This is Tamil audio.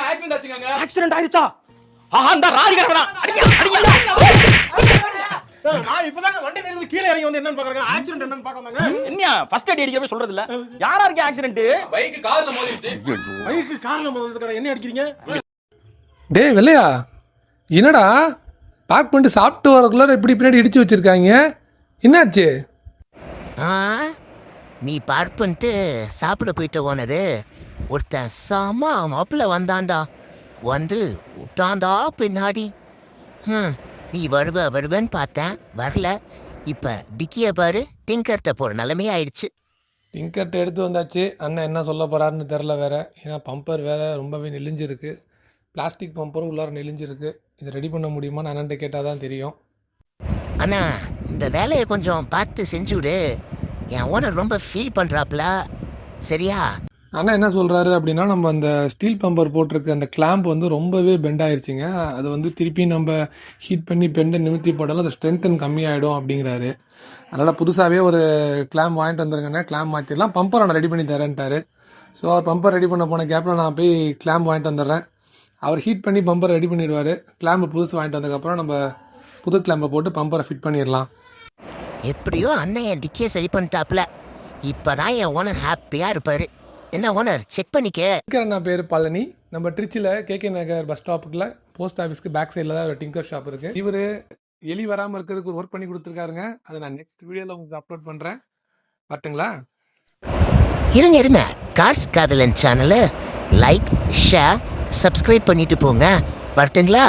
ஆக்சிடென்ட் ஆச்சுங்க. ஆக்சிடென்ட் ஆயிருச்சா? ஆஹா அந்த ராஜகரவனா நான் இப்பதாங்க வண்டி நிறுத்தி கீழே இறங்கி வந்து என்னன்னு பாக்குறேன். ஆக்சிடென்ட் என்னன்னு பார்க்க வந்தாங்க. என்னையா ஃபர்ஸ்ட் எய்ட் அடிக்கவே சொல்றது இல்ல? யாரா இருக்கு ஆக்சிடென்ட்? பைக் கார்ல மோதிருச்சு. பைக் கார்ல மோதிருக்கா? என்ன அடிக்கிறீங்க? டேய் வெள்ளையா, என்னடா பார்க் பண்ணிட்டு சாப்பிட்டு வரக்குள்ள இப்படி பின்னாடி இடிச்சு வச்சிருக்காங்க, என்னாச்சு? நீ பார்க் பண்ணிட்டு சாப்பிட போயிட்டு போனது ஒருத்தன் சாமா மாப்பிள்ள வந்தான்டா, வந்து விட்டான்டா பின்னாடி. நீ வருவேன்னு பார்த்தேன், வரல. இப்போ டிக்கிய பாரு, டிங்கர்ட்ட போகிற நிலைமை ஆயிடுச்சு. டிங்கர்ட்ட எடுத்து வந்தாச்சு. அண்ணன் என்ன சொல்ல போகிறாருன்னு தெரில வேற. ஏன்னா பம்பர் வேற ரொம்பவே நெளிஞ்சிருக்கு. பிளாஸ்டிக் பம்பரும் உள்ளார நெளிஞ்சிருக்கு. இதை ரெடி பண்ண முடியுமான்னு அண்ணன்ட்ட கேட்டால் தான் தெரியும். அண்ணா, இந்த வேலையை கொஞ்சம் பார்த்து செஞ்சு விடு. என் ஓனர் ரொம்ப ஃபீல் பண்ணுறாப்புல, சரியா? அண்ணா என்ன சொல்கிறாரு அப்படின்னா, நம்ம அந்த ஸ்டீல் பம்பர் போட்டிருக்க அந்த கிளாம்ப் வந்து ரொம்பவே பெண்ட் ஆயிடுச்சுங்க. அது வந்து திருப்பி நம்ம ஹீட் பண்ணி பெண்டை நிமித்தி போட்டாலும் அது ஸ்ட்ரென்த்தன் கம்மியாயிடும் அப்படிங்கிறாரு. அதனால் புதுசாகவே ஒரு கிளாம்ப் வாங்கிட்டு வந்துருங்கண்ணே, கிளாம்ப் மாற்றிடலாம், பம்பரை நான் ரெடி பண்ணி தரேன்ட்டாரு. ஸோ அவர் பம்பர் ரெடி பண்ண போன கேப்பில் நான் போய் கிளாம்ப் வாங்கிட்டு வந்துடுறேன். அவர் ஹீட் பண்ணி பம்பரை ரெடி பண்ணிடுவார். கிளாம்பு புதுசு வாங்கிட்டு வந்ததுக்கப்புறம் நம்ம புது கிளாம்பை போட்டு பம்பரை ஃபிட் பண்ணிடலாம். எப்படியோ அண்ணன் என் டிக்கியை சரி பண்ணிட்டாப்புல. இப்போ தான் என் ஓனர் ஹாப்பியாக இருப்பார். என்ன ஓனர், செக் பண்ணிக்க. டிங்கர் பேர் பழனி. நம்ம திருச்சியில் கேகே நகர் பஸ் ஸ்டாப்புக்குள்ள போஸ்ட் ஆஃபீஸ்க்கு பேக் சைடில் தான் ஒரு டிங்கர் ஷாப் இருக்குது. இவர் எலி வராமல் இருக்கிறதுக்கு ஒரு ஒர்க் பண்ணி கொடுத்துருக்காருங்க. அதை நான் நெக்ஸ்ட் வீடியோவில் உங்களுக்கு அப்லோட் பண்ணுறேன். பார்த்துங்களா? இருங்க, கார்ஸ் காதலன் சேனலை லைக், ஷேர், சப்ஸ்கிரைப் பண்ணிட்டு போங்க. வரட்டுங்களா?